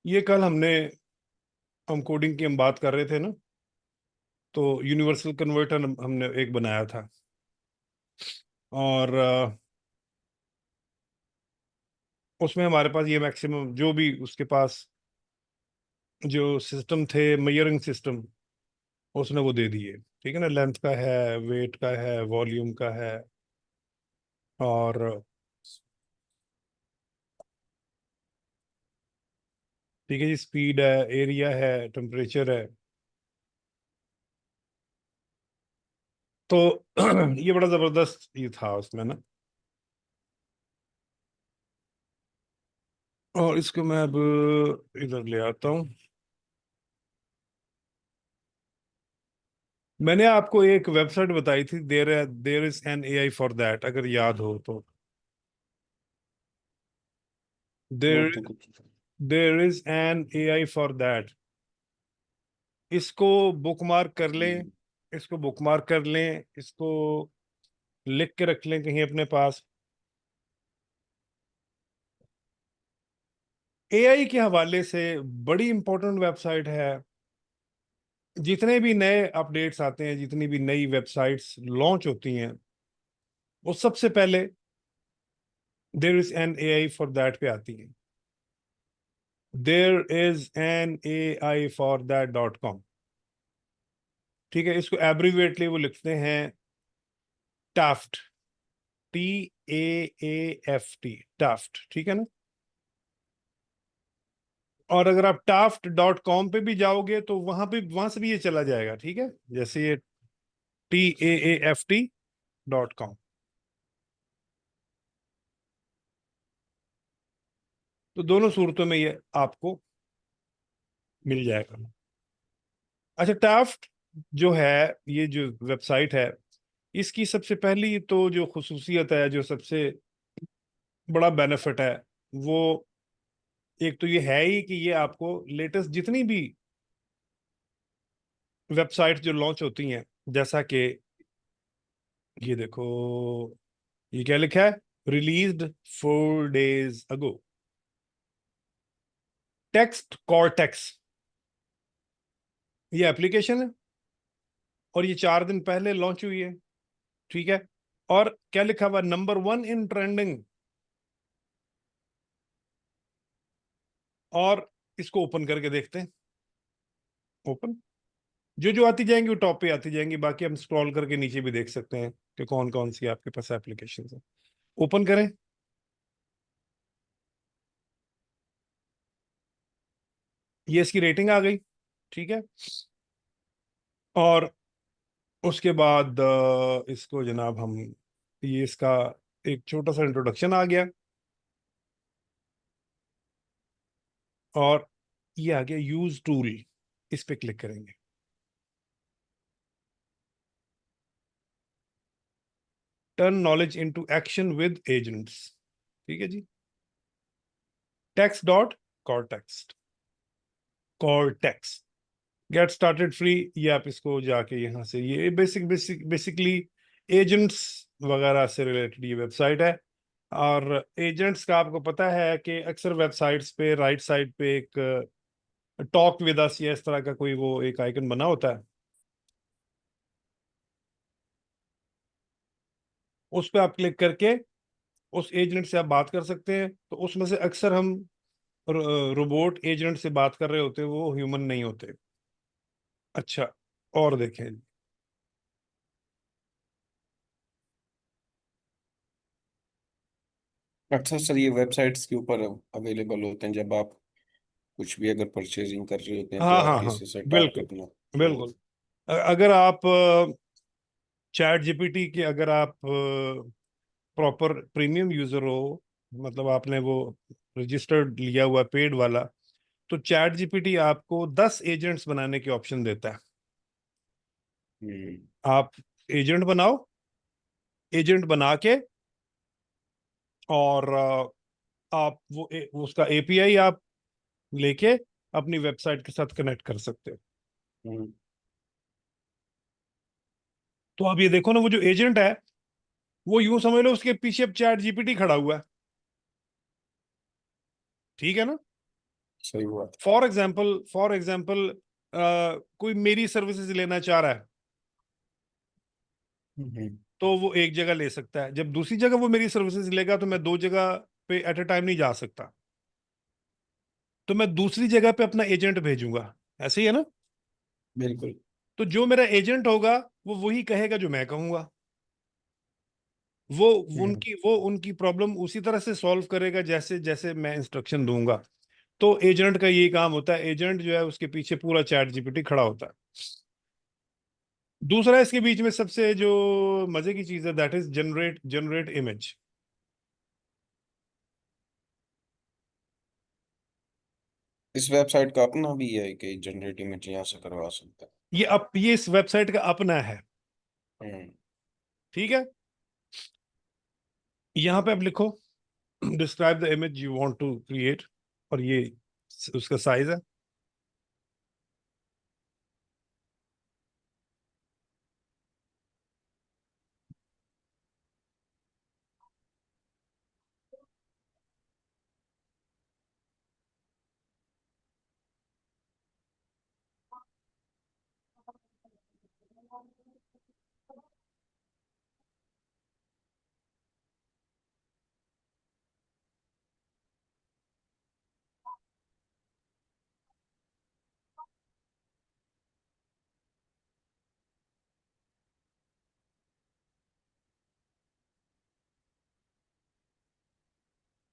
ये कल हम कोडिंग की हम बात कर रहे थे ना, तो यूनिवर्सल कन्वर्टर हमने एक बनाया था। और उसमें हमारे पास ये मैक्सिमम जो भी उसके पास जो सिस्टम थे, मेजरिंग सिस्टम, उसने वो दे दिए। ठीक है ना, लेंथ का है, वेट का है, वॉल्यूम का है, और ठीक है जी, स्पीड है, एरिया है, टेम्परेचर है। तो ये बड़ा जबरदस्त ये था उसमें ना। और इसको मैं अब इधर ले आता हूँ। मैंने आपको एक वेबसाइट बताई थी, there is an AI for that, अगर याद हो तो। वो देर तो कुछ there is an AI for that. इसको बुकमार्क कर लें, इसको बुकमार्क कर लें, इसको लिख के रख लें कहीं अपने पास। एआई के हवाले से बड़ी इंपॉर्टेंट वेबसाइट है। जितने भी नए अपडेट्स आते हैं, जितनी भी नई वेबसाइट्स लॉन्च होती हैं, वो सबसे पहले there is an AI for that पे आती हैं। There is an AI for that .com। ठीक है, इसको एब्रीवेटली वो लिखते हैं टाफ्ट, TAAFT, टाफ्ट। ठीक है ना। और अगर आप टाफ्ट.com पे भी जाओगे तो वहां से भी ये चला जाएगा। ठीक है, जैसे ये TAAFT.com। तो दोनों सूरतों में ये आपको मिल जाएगा। अच्छा, टाफ्ट जो है, ये जो वेबसाइट है, इसकी सबसे पहली तो जो खुसूसियत है, जो सबसे बड़ा बेनिफिट है, वो एक तो ये है ही कि ये आपको लेटेस्ट जितनी भी वेबसाइट जो लॉन्च होती हैं, जैसा कि ये देखो, ये क्या लिखा है, released 4 days ago, text cortex, ये एप्लीकेशन है, और ये 4 दिन पहले लॉन्च हुई है। ठीक है। और क्या लिखा हुआ, नंबर 1 इन ट्रेंडिंग। और इसको ओपन करके देखते हैं। ओपन, जो जो आती जाएंगी वो टॉप पे आती जाएंगी, बाकी हम स्क्रॉल करके नीचे भी देख सकते हैं कि कौन कौन सी आपके पास एप्लीकेशन है। ओपन करें। ये इसकी रेटिंग आ गई। ठीक है। और उसके बाद इसको जनाब हम, ये इसका एक छोटा सा इंट्रोडक्शन आ गया। और ये आ गया यूज टूल, इस पे क्लिक करेंगे। Turn knowledge into action with agents. ठीक है जी। Text dot cortex, cortex get started free. ये आप इसको जाके यहाँ से, ये बेसिकली एजेंट्स वगैरह से रिलेटेड ये वेबसाइट है। और एजेंट्स का आपको पता है कि अक्सर वेबसाइट्स पे राइट साइड पे एक टॉक विद अस या इस तरह का कोई वो एक आइकन बना होता है। उस पर आप क्लिक करके उस एजेंट से आप बात कर सकते हैं। तो उसमें से अक्सर हम रोबोट एजेंट से बात कर रहे होते हैं, वो ह्यूमन नहीं होते। अच्छा, और देखें। अच्छा सर, ये वेबसाइट्स के ऊपर अवेलेबल होते हैं जब आप कुछ भी अगर परचेजिंग कर रहे होते हैं तो हाँ हाँ आप हाँ, इससे सेट आउट बिल्कुल अपना। बिल्कुल। अगर आप चैट जीपीटी के, अगर आप प्रॉपर प्रीमियम यूजर हो, मतलब आपने वो रजिस्टर्ड लिया हुआ पेड वाला, तो चैट जीपीटी आपको 10 एजेंट्स बनाने के ऑप्शन देता है। हम्म। आप एजेंट बनाओ, एजेंट बना के, और आप उसका एपीआई आप लेके अपनी वेबसाइट के साथ कनेक्ट कर सकते हो। हम्म। तो आप ये देखो ना, वो जो एजेंट है, वो यूं समझ लो उसके पीछे अब चैट जीपीटी खड़ा हुआ है। ठीक है ना। सही हुआ। फॉर एग्जाम्पल कोई मेरी सर्विसेज लेना चाह रहा है हम्म। तो वो एक जगह ले सकता है। जब दूसरी जगह वो मेरी सर्विसेज लेगा तो मैं दो जगह पे एट अ टाइम नहीं जा सकता, तो मैं दूसरी जगह पे अपना एजेंट भेजूंगा। ऐसे ही है ना? बिल्कुल। तो जो मेरा एजेंट होगा वो वही कहेगा जो मैं कहूंगा। वो हम्म। उनकी प्रॉब्लम उसी तरह से सॉल्व करेगा जैसे जैसे मैं इंस्ट्रक्शन दूंगा। तो एजेंट का यही काम होता है। एजेंट जो है उसके पीछे पूरा चैट जीपीटी खड़ा होता है। दूसरा इसके बीच में सबसे जो मजे की चीज है दैट इज जनरेट इमेज। इस वेबसाइट का अपना भी है कि जनरेट इमेज यहाँ से करवा सकते ये इस वेबसाइट का अपना है। हैं। ठीक है, यहाँ पे आप लिखो describe the image you want to create, और ये उसका साइज है।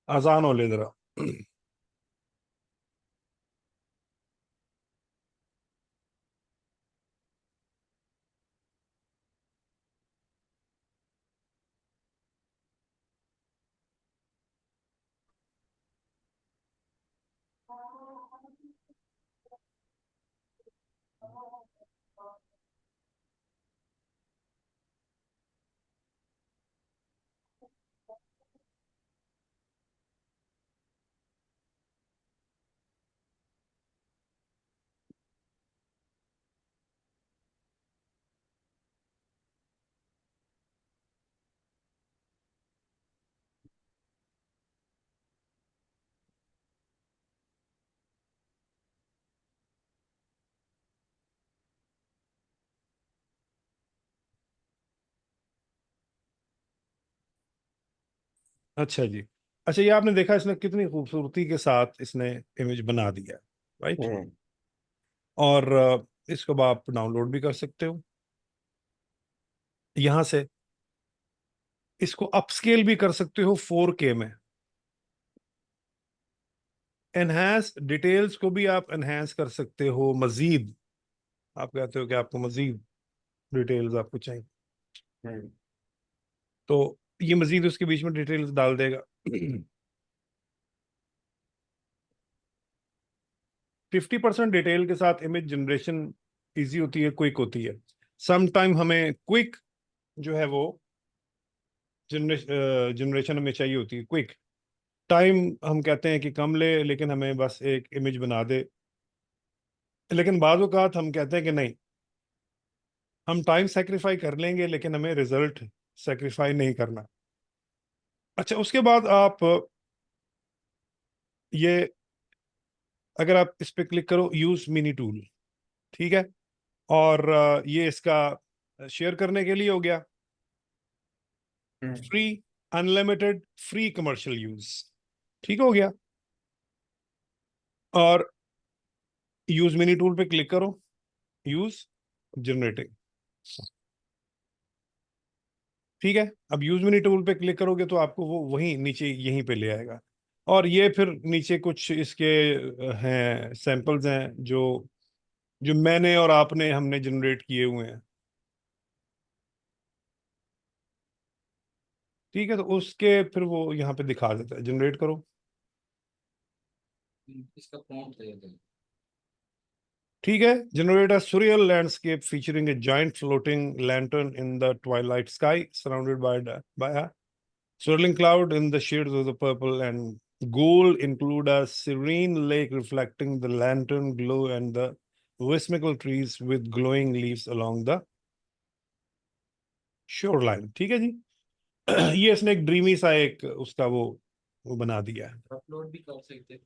आसान हो ले जरा। अच्छा जी। अच्छा, ये आपने देखा इसने कितनी खूबसूरती के साथ इसने इमेज बना दिया, राइट? हम्म। और इसको आप डाउनलोड भी कर सकते हो यहाँ से। इसको अपस्केल भी कर सकते हो 4K में। एनहांस डिटेल्स को भी आप एनहांस कर सकते हो मजीद। आप कहते हो कि आपको मजीद डिटेल्स आपको चाहिए, हम्म। तो ये मजीद उसके बीच में डिटेल्स डाल देगा। 50% डिटेल के साथ इमेज जनरेशन इजी होती है, क्विक होती है। सम टाइम हमें क्विक जो है वो जनरेशन हमें चाहिए होती है क्विक। टाइम हम कहते हैं कि कम ले, लेकिन हमें बस एक इमेज बना दे। लेकिन बाज़ औक़ात हम कहते हैं कि नहीं, हम टाइम सेक्रीफाई कर लेंगे लेकिन हमें रिजल्ट सेक्रीफाई नहीं करना। अच्छा, उसके बाद आप ये, अगर आप इस पे क्लिक करो यूज मिनी टूल, ठीक है, और ये इसका शेयर करने के लिए हो गया। हम्म। Free, unlimited, free, commercial use, ठीक हो गया। और यूज मिनी टूल पे क्लिक करो, यूज जनरेटिंग, ठीक है। अब यूज मिनी टूल पे क्लिक करोगे तो आपको वो वहीं नीचे यहीं पे ले आएगा। और ये फिर नीचे कुछ इसके हैं सैंपल्स हैं जो जो मैंने और आपने हमने जनरेट किए हुए हैं, ठीक है। तो उसके फिर वो यहाँ पे दिखा देता है, जनरेट करो। इसका प्रॉम्प्ट दे दो। ठीक है, generate a surreal landscape featuring a giant floating lantern in the twilight sky surrounded by a swirling cloud in the shades of the purple and gold. Include a serene lake reflecting the lantern glow and the whimsical trees with glowing leaves along the shoreline, ठीक है जी। ये इसने एक dreamy सा एक उसका वो बना दिया है। अपलोड भी कर सकते हैं।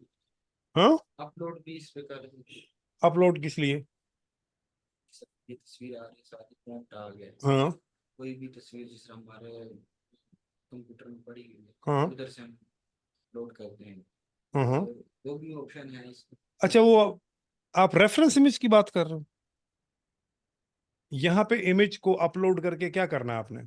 हाँ, अपलोड भी इस पे कर, अपलोड किस लिए? ये तस्वीर आ रही है, साथ ही प्रॉम्प्ट आ गया, हाँ कोई भी तस्वीर जिस तरह हमारे कंप्यूटर में पड़ी हुई है, हाँ उधर से हम लोड करते हैं, हाँ। तो वो भी ऑप्शन है इसमें। अच्छा, वो आप रेफरेंस इमेज की बात कर रहे हो? यहाँ पे इमेज को अपलोड करके क्या करना है आपने?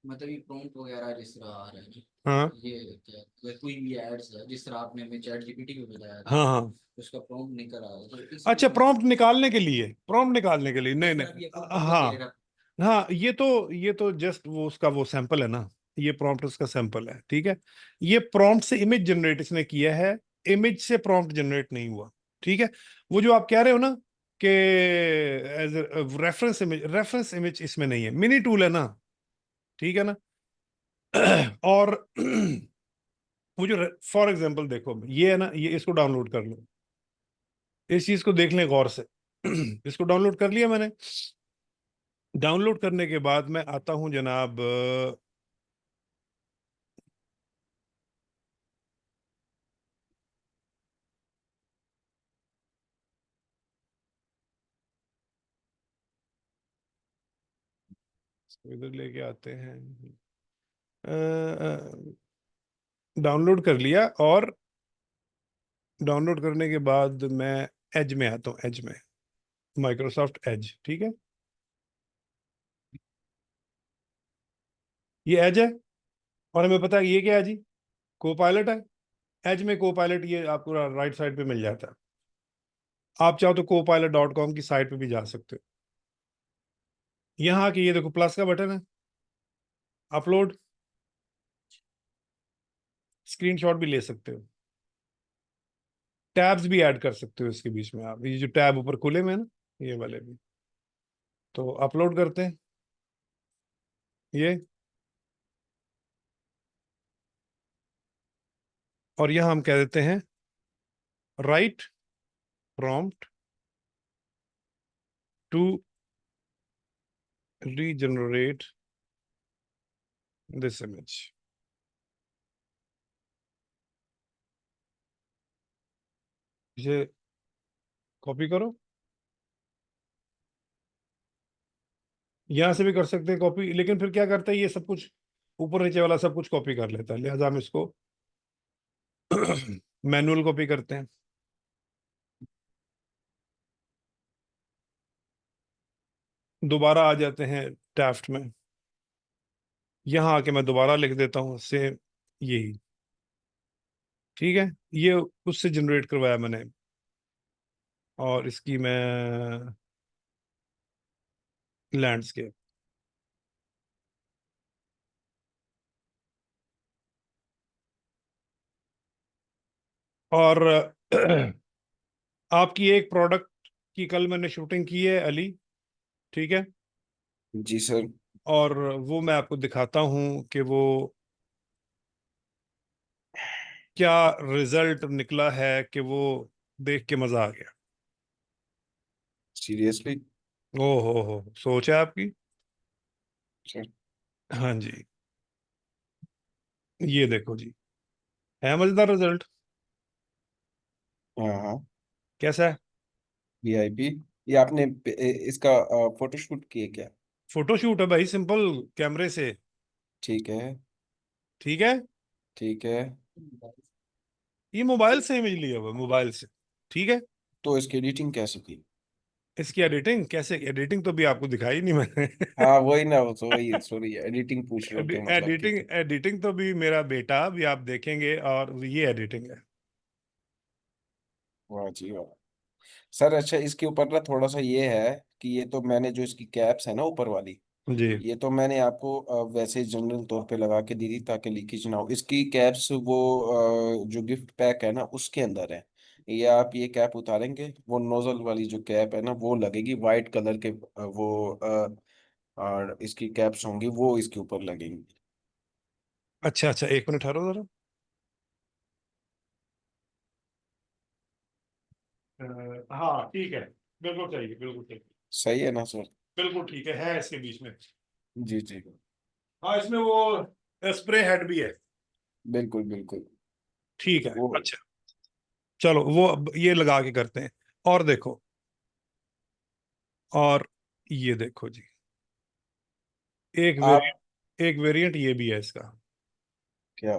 मतलब ये प्रॉम्प्ट वगैरह जिस तरह आ रहा है ना, हाँ ये क्या, या कोई भी एड्स है जिस तरह आपने हमें चैट जीपीटी में बताया था, हाँ हाँ। उसका प्रॉम्प्ट निकल आया तो अच्छा, इसमें प्रॉम्प्ट निकालने के लिए, प्रॉम्प्ट निकालने के लिए, नहीं इस तरह भी नहीं, मतलब हाँ देगा। हाँ, ये तो जस्ट वो उसका वो सैंपल है ना, ये प्रॉम्प्ट उसका सैंपल है, ठीक है। ये प्रॉम्प्ट से इमेज जनरेट इसने किया है, इमेज से प्रॉम्प्ट जनरेट नहीं हुआ, ठीक है। वो जो आप कह रहे हो ना कि एज रेफरेंस इमेज इसमें नहीं है, मिनी टूल है ना, ठीक है ना। और वो जो फॉर एग्जांपल देखो, ये है ना, ये इसको डाउनलोड कर लो, इस चीज को देख लें गौर से। इसको डाउनलोड कर लिया मैंने। डाउनलोड करने के बाद मैं आता हूं जनाब, इधर लेके आते हैं। डाउनलोड कर लिया, और डाउनलोड करने के बाद मैं एज में आता हूँ, एज में, माइक्रोसॉफ्ट एज, ठीक है। ये एज है, और हमें पता है ये क्या है जी, को पायलट है। एज में को पायलट ये आपको राइट साइड पे मिल जाता है। आप चाहो तो copilot.com की साइट पे भी जा सकते हो। यहाँ आके ये देखो प्लस का बटन है, अपलोड, स्क्रीनशॉट भी ले सकते हो, टैब्स भी ऐड कर सकते हो इसके बीच में। आप ये जो टैब ऊपर खुले में है ना, ये वाले भी, तो अपलोड करते हैं ये, और यहाँ हम कह देते हैं write prompt to regenerate this image. इसे कॉपी करो, यहां से भी कर सकते हैं कॉपी, लेकिन फिर क्या करता है ये सब कुछ, ऊपर नीचे वाला सब कुछ कॉपी कर लेता है, लिहाजा हम इसको मैनुअल कॉपी करते हैं। दोबारा आ जाते हैं ड्राफ्ट में, यहाँ आके मैं दोबारा लिख देता हूँ सेम यही, ठीक है। ये उससे जनरेट करवाया मैंने, और इसकी मैं लैंडस्केप, और आपकी एक प्रोडक्ट की कल मैंने शूटिंग की है अली, ठीक है। जी सर। और वो मैं आपको दिखाता हूँ कि वो क्या रिजल्ट निकला है, कि वो देख के मजा आ गया। सीरियसली? ओ हो, सोच है आपकी। सर। हाँ जी, ये देखो जी, है मजेदार रिजल्ट, हाँ हाँ। कैसा है? वीआईपी। ये आपने इसका फोटोशूट किए क्या? फोटोशूट है भाई, सिंपल कैमरे से, ठीक है। ठीक है। ठीक है। ये मोबाइल से इमेज लिया हुआ है, मोबाइल से, ठीक है। तो इसकी एडिटिंग कैसे की? इसकी एडिटिंग कैसे, एडिटिंग तो भी आपको दिखाई नहीं मैंने। हाँ वही ना, वो तो वही, सॉरी, एडिटिंग पूछ रहे हो क्या मतलब कि? एडिटिंग एडिटिंग तो भी मेरा बेटा भी, आप देखेंगे, और ये एडिटिंग है। वाह जी वाह। सर अच्छा, इसके ऊपर ना थोड़ा सा ये है कि ये तो मैंने जो इसकी कैप्स है ना ऊपर वाली, जी। ये तो मैंने आपको वैसे जनरल तौर पे लगा के दी थी ताकि लीकेज ना हो। इसकी कैप्स वो जो गिफ्ट पैक है ना उसके अंदर है। ये आप ये कैप उतारेंगे, वो नोजल वाली जो कैप है ना वो लगेगी वाइट कलर के, वो और इसकी कैप्स होंगी वो इसके ऊपर लगेंगी। अच्छा अच्छा, एक मिनट ठहरो जरा। हाँ ठीक है, बिल्कुल चाहिए, बिल्कुल चाहिए, सही है ना सर? बिल्कुल ठीक है इसके बीच में। जी जी। हाँ, इसमें वो स्प्रे हेड भी है। बिल्कुल बिल्कुल। ठीक है, वो अच्छा। चलो वो अब ये लगा के करते हैं। और देखो, और ये देखो जी, एक आप वेरिएंट, एक वेरिएंट ये भी है इसका। क्या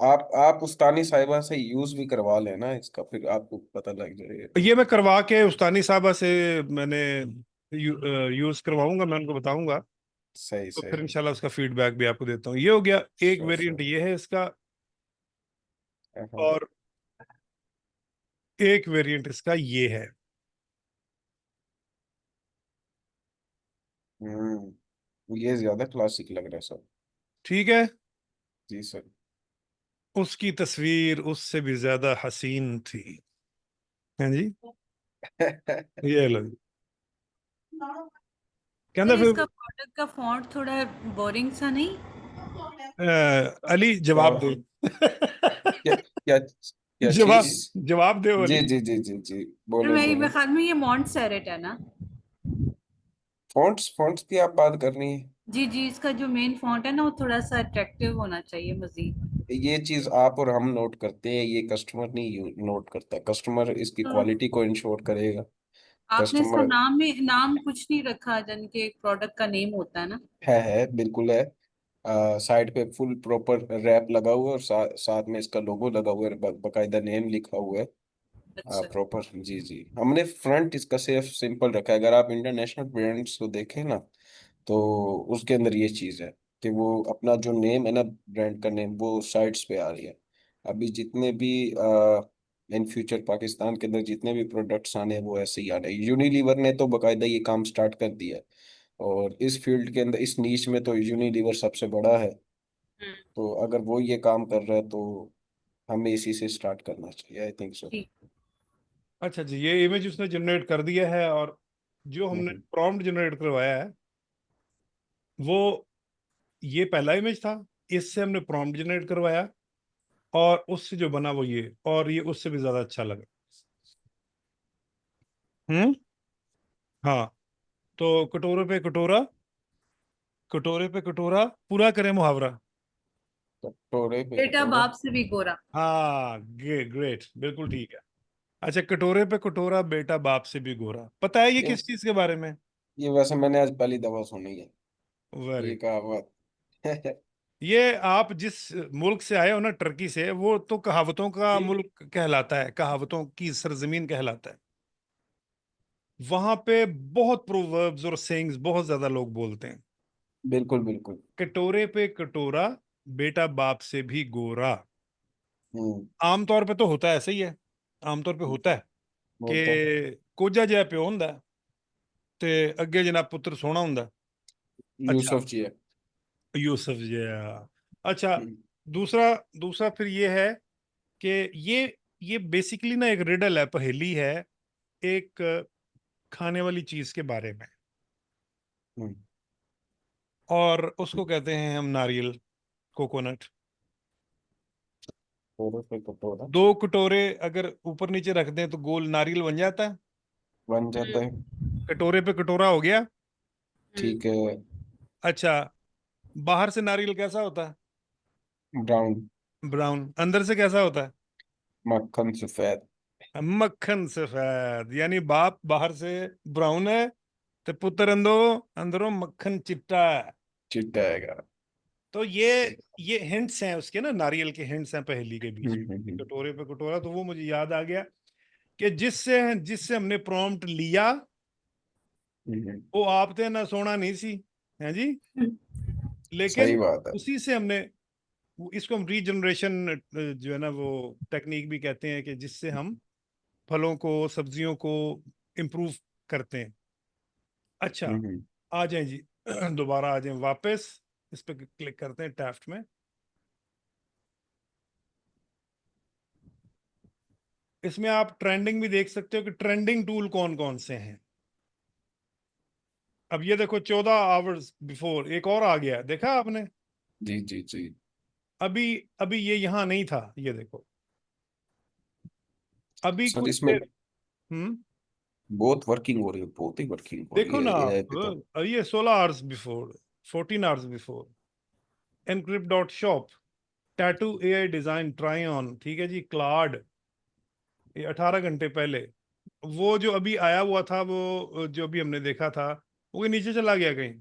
आप उस्तानी साहिबा से यूज भी करवा लेना इसका, फिर आपको पता लग जाएगा। ये मैं करवा के उस्तानी साहबा से मैंने यूज करवाऊंगा, मैं उनको बताऊंगा। सही तो फिर सही। इंशाल्लाह उसका फीडबैक भी आपको देता हूँ। ये हो गया, एक श्योर वेरिएंट श्योर। ये है इसका, हाँ। और एक वेरिएंट इसका ये है। ये ज्यादा क्लासिक लग रहा है सर। ठीक है, जी सर। उसकी तस्वीर उससे भी ज्यादा हसीन थी। हाँ जी, ये लो जी। कहना सर फिर इसका प्रोडक्ट का फॉन्ट थोड़ा बोरिंग सा नहीं? अली जवाब दे। क्या क्या क्या चीज? जवाब, जवाब दे जी अली। जी जी जी जी। सर बोले मेरे बोले। ख्याल में ये मॉन्ट सेरेट है ना? फॉन्ट्स फॉन्ट्स की आप बात कर रही हैं? जी जी, इसका जो मेन फॉन्ट है ना वो थोड़ा सा अट्रैक्टिव होना चाहिए मजीद। ये चीज आप और हम नोट करते हैं, ये कस्टमर नहीं नोट करता। कस्टमर इसकी तो क्वालिटी को इंश्योर करेगा। आपने इसका कस्टमर नाम में नाम कुछ नहीं रखा, जन के प्रोडक्ट का नेम होता है ना? है बिल्कुल है। साइड पे फुल प्रॉपर रैप लगा हुआ है, और साथ में इसका लोगो लगा हुआ है, बकायदा नेम लिखा हुआ है। अच्छा। प्रॉपर जी जी। हमने फ्रंट इसका सिर्फ सिंपल रखा है। अगर आप इंटरनेशनल ब्रांड्स को देखें ना, तो उसके अंदर ये चीज़ है कि वो अपना जो नेम है ना, ब्रांड का नेम, वो साइट्स पे आ रही है। अभी जितने भी इन फ्यूचर पाकिस्तान के अंदर जितने भी प्रोडक्ट्स आने हैं वो ऐसे ही आ रहे हैं। यूनिलीवर ने तो बकायदा ये काम स्टार्ट कर दिया है, और इस फील्ड के अंदर इस नीच में तो यूनिलीवर सबसे बड़ा है। हम्म, तो अगर वो ये काम कर रहा है तो हमें इसी से स्टार्ट करना चाहिए, आई थिंक सो। ठीक। अच्छा जी, ये इमेज उसने जनरेट कर दिया है, और जो हमने प्रॉम्प्ट जनरेट करवाया है वो ये पहला इमेज था, इससे हमने प्रॉम्प्ट जनरेट करवाया, और उससे जो बना वो ये, और ये उससे भी ज्यादा अच्छा लगा। हम्म। हाँ, तो कटोरे पे कटोरा, कटोरे पे कटोरा, पूरा करें मुहावरा। कटोरे पे बेटा कटोरा। बाप से भी गोरा। हाँ, ग्रेट, बिल्कुल ठीक है। अच्छा, कटोरे पे कटोरा, बेटा बाप से भी गोरा, पता है ये ये किस चीज के बारे में? ये वैसे मैंने आज पहली दफा सुनी है वेरी, ये कहावत। ये आप जिस मुल्क से आए हो ना, टर्की से, वो तो कहावतों का जी मुल्क कहलाता है, कहावतों की सरजमीन कहलाता है। वहां पे बहुत प्रोवर्ब्स और सेइंग्स बहुत ज्यादा लोग बोलते हैं। बिल्कुल बिल्कुल। कटोरे पे कटोरा, बेटा बाप से भी गोरा। हम्म। आमतौर पे तो होता है, ऐसा ही है। आमतौर पे होता है वो तो कि कोजा जिहा प्यो हुंदा है, ते अग्गे जनाब पुत्र सोहना हुंदा है। अच्छा, यूसुफ जी है। यूसुफ जिहा। अच्छा, हम्म। दूसरा, दूसरा फिर ये है कि ये बेसिकली ना एक रिडल है, पहेली है, एक खाने वाली चीज के बारे में, हम्म। और उसको कहते हैं हम नारियल, कोकोनट। कटोरे पे कटोरा। दो कटोरे अगर ऊपर नीचे रख दें तो गोल नारियल बन जाता है। बन जाता है। हम्म। कटोरे पे कटोरा हो गया। हम्म। ठीक है। अच्छा, बाहर से नारियल कैसा होता है? ब्राउन। ब्राउन। अंदर से कैसा होता मक्खन सफेद। है? मक्खन सफेद। यानी बाप बाहर से ब्राउन है, तो पुत्र अंदरों अंदरों मक्खन चिट्टा है। चिट्टा आएगा। तो ये हिंट्स हैं उसके ना, नारियल के हिंट्स हैं पहेली के बीच में। हम्म। कटोरे पे कटोरा, तो वो मुझे याद आ गया कि जिससे जिससे हमने प्रॉम्प्ट लिया, हम्म। वो आप थे ना सोना नहीं सी, है जी। सही लेकिन बात है। उसी से हमने इसको हम रीजनरेशन जो है ना वो टेक्निक भी कहते हैं, कि जिससे हम फलों को, सब्जियों को इम्प्रूव करते हैं। अच्छा, हम्म। आ जाएं जी। दोबारा आ जाएं वापस, इस पे क्लिक करते हैं टैफ्ट में। इसमें आप ट्रेंडिंग भी देख सकते हो कि ट्रेंडिंग टूल कौन कौन से हैं। अब ये देखो, 14 आवर्स बिफोर एक और आ गया, देखा आपने? जी जी जी। अभी अभी ये यहाँ नहीं था, ये देखो, अभी सर कुछ इसमें देर। हम्म। बहुत वर्किंग हो रही है, बहुत ही वर्किंग हो रही देखो है ना एआई आप, पे तो। ये 16 hours before, 14 hours before, encrypt dot shop, tattoo AI design try on, ठीक है जी, क्लाड, ये 18 घंटे पहले, वो जो अभी आया हुआ था, वो जो अभी हमने देखा था, वो नीचे चला गया कहीं।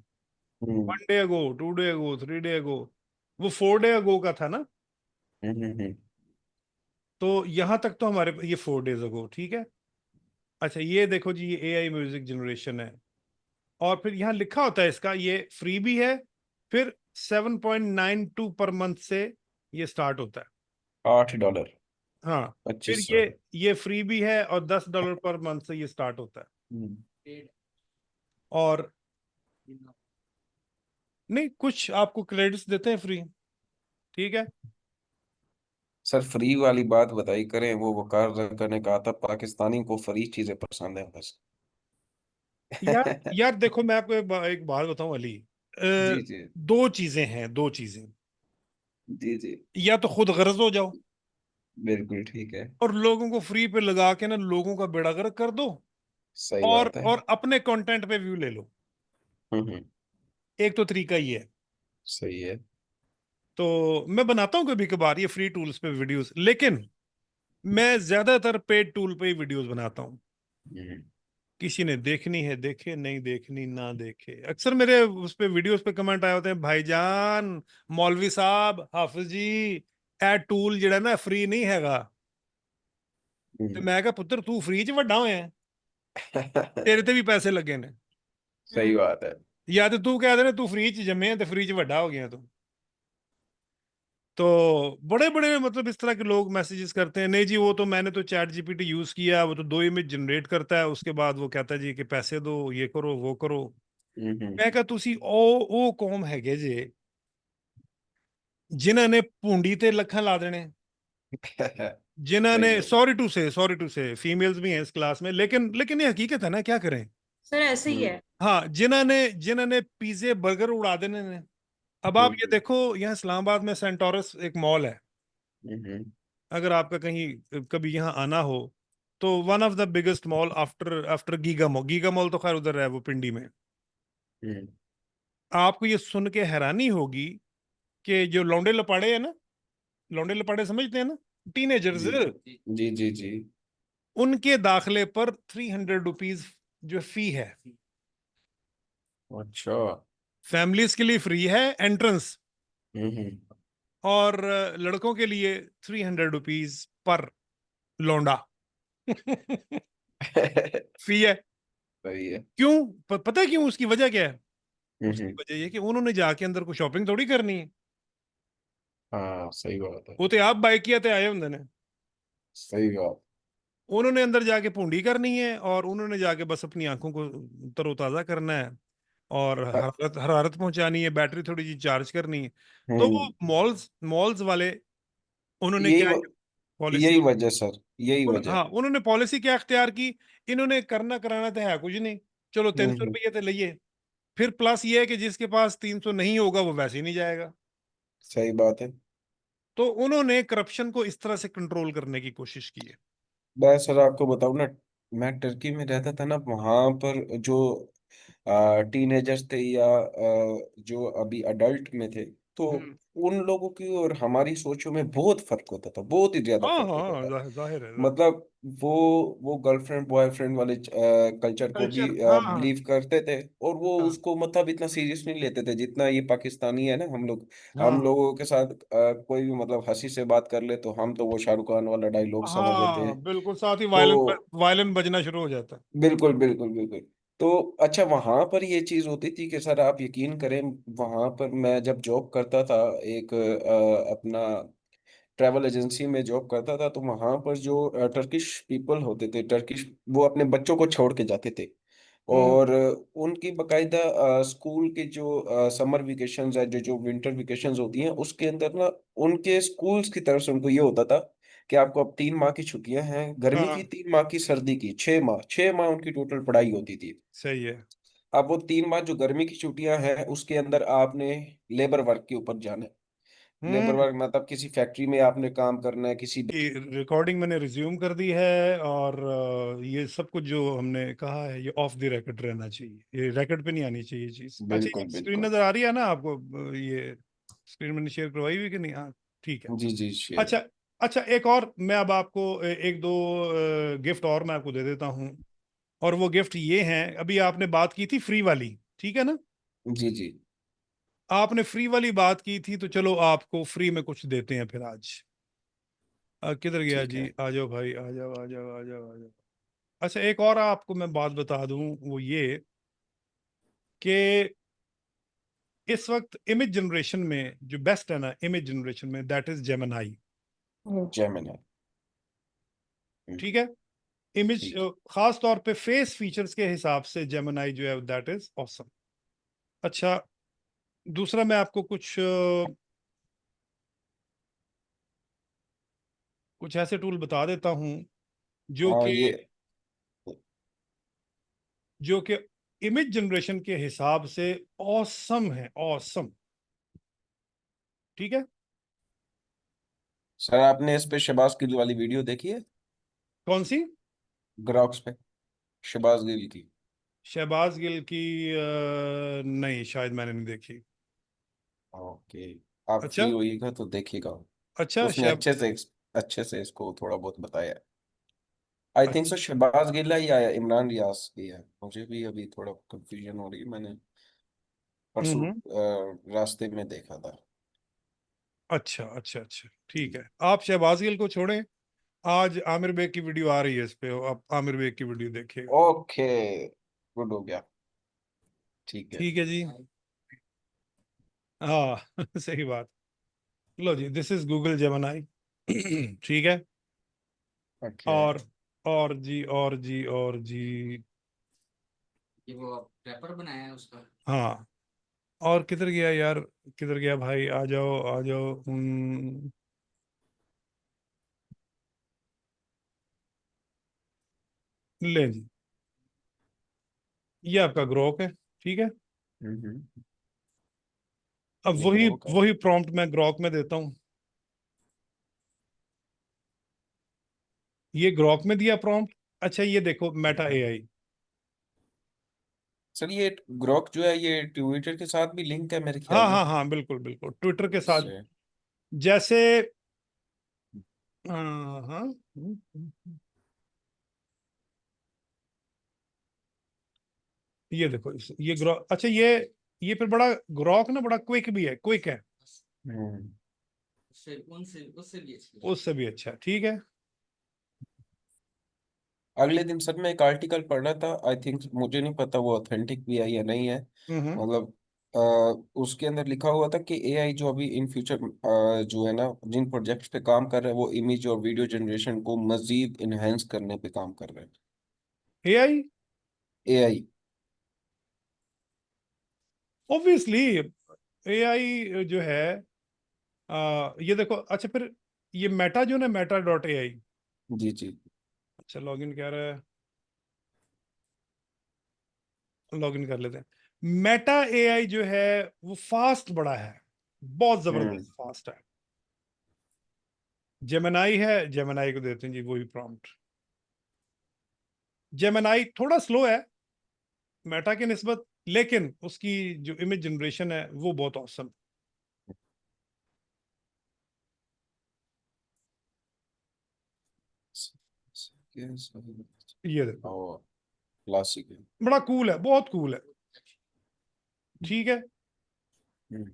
1 डे अगो, 2 डे अगो, 3 डे अगो, वो 4 डे अगो का था ना। हम्म। तो यहां तक तो हमारे ये 4 डेज अगो, ठीक है। अच्छा ये देखो जी, ये एआई म्यूजिक जनरेशन है, और फिर यहाँ लिखा होता है इसका, ये फ्री भी है, फिर 7.92 पर मंथ से ये स्टार्ट होता है। $8, हाँ, फिर 2500। ये फ्री भी है, और $10 पर मंथ से ये स्टार्ट होता है। पेड और बिना नहीं, कुछ आपको क्रेडिट्स देते हैं फ्री, ठीक है। सर फ्री वाली बात बताई करें, वो वकार जक्कर ने कहा था पाकिस्तानी को फ्री चीजें पसंद है बस। यार यार देखो, मैं आपको एक बात बताऊं अली, जी जी। दो चीजें हैं, दो चीजें। जी जी। या तो खुद गर्ज हो जाओ, बिल्कुल ठीक है। और लोगों को फ्री पे लगा के ना लोगों का बेड़ा गर्क कर दो, सही बात है। और अपने कंटेंट पे व्यू ले लो। हम्म। एक तो तरीका ही है। सही है। तो मैं बनाता हूँ कभी कभार ये फ्री टूल्स पे वीडियोस, लेकिन मैं ज्यादातर पेड टूल पे ही वीडियोस बनाता हूँ। हम्म। किसी ने देखनी है देखे, नहीं देखनी ना देखे। अक्सर मेरे उस पे वीडियोस पे कमेंट आए होते हैं, भाईजान, मौलवी साहब, हाफिज जी, ए टूल ਜਿਹੜਾ ना फ्री नहीं हैगा। ਤੇ हम्म। मैं कहा पुत्र तू फ्री च ਵੱਡਾ ਹੋਇਆ, तेरे ते भी पैसे लगे ने। सही बात है। या तो तू कह दे ना तू फ्री च जम्मे ते फ्री च ਵੱਡਾ हो गया तू। तो बड़े बड़े मतलब इस तरह के लोग मैसेजेस करते हैं, नहीं जी वो तो मैंने तो चैट जीपीटी यूज किया, वो तो 2 इमेज जनरेट करता है, उसके बाद वो कहता है जी कि पैसे दो, ये करो वो करो। हम्म। मैं कहा तुसी ਉਹ ਕੌਮ ਹੈਗੇ ਜੇ जिन्हों ने भूंडी ते लखन ला देने, जिन्हों सही ने, है। सॉरी टू से फीमेल्स भी हैं इस क्लास में, लेकिन ये हकीकत है ना, क्या करें। सर ऐसे ही है। हाँ, जिन्होंने पिज्जे बर्गर उड़ा देने ने। अब आप ये बिल्कुल। देखो, यहाँ इस्लामाबाद में सेंटोरस एक मॉल है, हम्म। अगर आपका कहीं कभी यहाँ आना हो, तो one of the biggest mall after after giga mall तो खैर उधर है वो पिंडी में। हम्म। आपको ये सुन के हैरानी होगी कि जो लौंडे लपाड़े हैं ना, लौंडे लपाड़े समझते हैं ना, टीनेजर्स, जी जी जी जी जी। उनके दाखिले पर ₹300 जो फी है। अच्छा। फैमिलीज के लिए फ्री है एंट्रेंस, हम्म। और लड़कों के लिए ₹300 पर लौंडा फी है। सही है। क्यों? पता है क्यों? उसकी वजह क्या है? उसकी हम्म। वजह ये कि उन्होंने जाके अंदर को शॉपिंग थोड़ी करनी है, हाँ सही बात है। वो तो आप बाइक किया आए होंगे ने। सही बात। उन्होंने अंदर जाके पूंडी करनी है, और उन्होंने जाके बस अपनी आंखों को तरोताजा करना है, और हरारत हरारत पहुंचानी है, बैटरी थोड़ी सी चार्ज करनी है। तो वो हम्म। मॉल्स मॉल्स वाले, उन्होंने यही क्या व, पॉलिसी, यही वजह सर, यही वजह। हाँ उन्होंने पॉलिसी क्या इख्तियार की, इन्होंने करना कराना तो है कुछ नहीं, चलो 300 हम्म। रुपये तो लिए। फिर प्लस ये है कि जिसके पास 300 नहीं होगा वो वैसे ही नहीं जाएगा। सही बात है। तो उन्होंने करप्शन को इस तरह से कंट्रोल करने की कोशिश की है। मैं सर आपको बताऊं ना, मैं टर्की में रहता था ना, वहां पर जो टीनेजर्स थे या जो अभी अडल्ट में थे, तो हम्म। उन लोगों की और हमारी सोचों में बहुत फर्क होता था, बहुत ही ज्यादा हाँ फर्क होता हाँ, था। जाहिर है। मतलब वो वो गर्लफ्रेंड बॉयफ्रेंड वाले कल्चर को भी कल्चर, हाँ हाँ बिलीव करते थे, और वो हाँ उसको मतलब इतना सीरियस नहीं लेते थे जितना ये पाकिस्तानी है ना। हम हाँ लोगों के साथ कोई भी मतलब हंसी से बात कर ले तो हम तो वो शाहरुख खान वाला डायलॉग समझ लेते हाँ, हैं। बिल्कुल, साथ ही वायलन तो वायलन बजना शुरू हो जाता है। बिल्कुल बिल्कुल बिल्कुल। तो अच्छा, वहां पर ये चीज होती थी कि सर आप यकीन करें, वहां पर मैं जब जॉब करता था, एक अपना ट्रैवल एजेंसी में जॉब करता था, तो वहां पर जो टर्किश पीपल होते थे, टर्किश, वो अपने बच्चों को छोड़ के जाते थे। हम्म। और उनकी बकायदा स्कूल के जो समर वेकेशंस है, जो जो विंटर वेकेशंस होती हैं, उसके अंदर ना उनके स्कूल्स की तरफ से उनको ये होता था कि आपको अब 3 माह की छुट्टियां हैं, गर्मी की, हाँ, 3 माह की, सर्दी की 6 माह, 6 माह उनकी टोटल पढ़ाई होती थी। सही है। अब वो 3 माह जो गर्मी की छुट्टियां हैं, उसके अंदर आपने लेबर वर्क के ऊपर जाना है। लेबर हम्म। वर्क मतलब किसी फैक्ट्री में आपने काम करना है, किसी। ये रिकॉर्डिंग मैंने रिज्यूम कर दी है, और ये सब कुछ जो हमने कहा है ये ऑफ द रिकॉर्ड रहना चाहिए, ये रिकॉर्ड पे नहीं आनी चाहिए चीज। अच्छा, बिल्कुल ये स्क्रीन बिल्कुल। नजर आ रही है ना आपको? ये स्क्रीन मैंने शेयर करवाई हुई कि नहीं? हाँ, ठीक है। जी जी शेर। अच्छा, अच्छा, एक और मैं अब आपको एक दो गिफ्ट और मैं आपको दे देता हूं, और वो गिफ्ट ये हैं, अभी आपने बात की थी फ्री वाली, ठीक है ना? जी जी। आपने फ्री वाली बात की थी, तो चलो आपको फ्री में कुछ देते हैं फिर आज। किधर गया ठीक जी? है। आ जाओ भाई, आ जाओ आ जाओ आ जाओ आ जाओ। अच्छा, एक और आपको मैं बात बता दूं, वो ये कि इस वक्त इमेज जनरेशन में जो बेस्ट है ना, इमेज जनरेशन में, दैट इज जेमिनाई। जेमिनी। ठीक है? इमेज, ठीक। खास तौर पे फेस फीचर्स के हिसाब से जेमिनाई जो है दैट इज ऑसम। अच्छा, दूसरा मैं आपको कुछ ऐसे टूल बता देता हूं जो हाँ कि ये जो कि इमेज जनरेशन के हिसाब से ऑसम है, ऑसम। ठीक है? सर, आपने इस पे शहबाज गिल वाली वीडियो देखी है? कौन सी? ग्रॉक्स पे शहबाज गिल की। शहबाज गिल की? नहीं, शायद मैंने नहीं देखी। ओके। आप अच्छा। फ्री होइएगा तो देखिएगा। अच्छा उसने शहब अच्छे से इसको थोड़ा बहुत बताया है। आई थिंक सो अच्छा। शहबाज गिल है या इमरान रियाज की है, मुझे भी अभी थोड़ा कंफ्यूजन हो रही है। मैंने परसों हम्म। रास्ते में देखा था। अच्छा अच्छा अच्छा, ठीक है, आप शहबाज गिल को छोड़ें। आज आमिर बेग की वीडियो आ रही है इस पे, आप आमिर बेग की वीडियो देखिएगा। ओके, गुड हो गया। ठीक है। ठीक है जी। हाँ सही बात। लो जी, दिस इज गूगल जेमिनाई। ठीक है। ओके। और और जी। ये वो रैपर बनाया है उसका। हाँ, और किधर गया यार? किधर गया भाई? आ जाओ आ जाओ। ले जी, ये आपका ग्रोक है। ठीक है? हम्म। अब ये वही ग्रोक है। वही प्रॉम्प्ट मैं ग्रोक में देता हूँ। ये ग्रोक में दिया प्रॉम्प्ट। अच्छा, ये देखो मेटा एआई। सर, ये ग्रोक जो है ये ट्विटर के साथ भी लिंक है मेरे हाँ ख्याल में। हाँ हाँ, बिल्कुल बिल्कुल, ट्विटर के साथ। इससे जैसे हाँ हाँ। ये देखो ये ग्रोक। अच्छा, ये फिर बड़ा ग्रोक ना, बड़ा क्विक भी है, क्विक है। हम्म। उससे उनसे उससे भी अच्छी है। उससे भी अच्छा। ठीक है। अगले दिन सर मैं एक आर्टिकल पढ़ रहा था, आई थिंक, मुझे नहीं पता वो ऑथेंटिक भी है या नहीं है। हम्म। मतलब उसके अंदर लिखा हुआ था कि एआई जो अभी इन फ्यूचर जो है ना, जिन प्रोजेक्ट्स पे काम कर रहे हैं वो इमेज और वीडियो जनरेशन को मजीद इनहेंस करने पे काम कर रहे हैं। AI AI. ऑब्वियसली, एआई जो है, ये देखो। अच्छा, फिर ये मेटा जो ना, मेटा डॉट एआई। जी जी। अच्छा, लॉगिन क्या रहा है? लॉगिन कर लेते हैं। मेटा एआई जो है वो फास्ट बड़ा है, बहुत हम्म। जबरदस्त फास्ट है। जेमिनाई है, जेमिनाई को देते हैं जी वही प्रॉम्प्ट। जेमिनाई थोड़ा स्लो है मेटा के निस्बत, लेकिन उसकी जो इमेज जनरेशन है वो बहुत औसम। ये देखो, और क्लासिक है। बड़ा कूल है, बहुत कूल है। ठीक है? हम्म।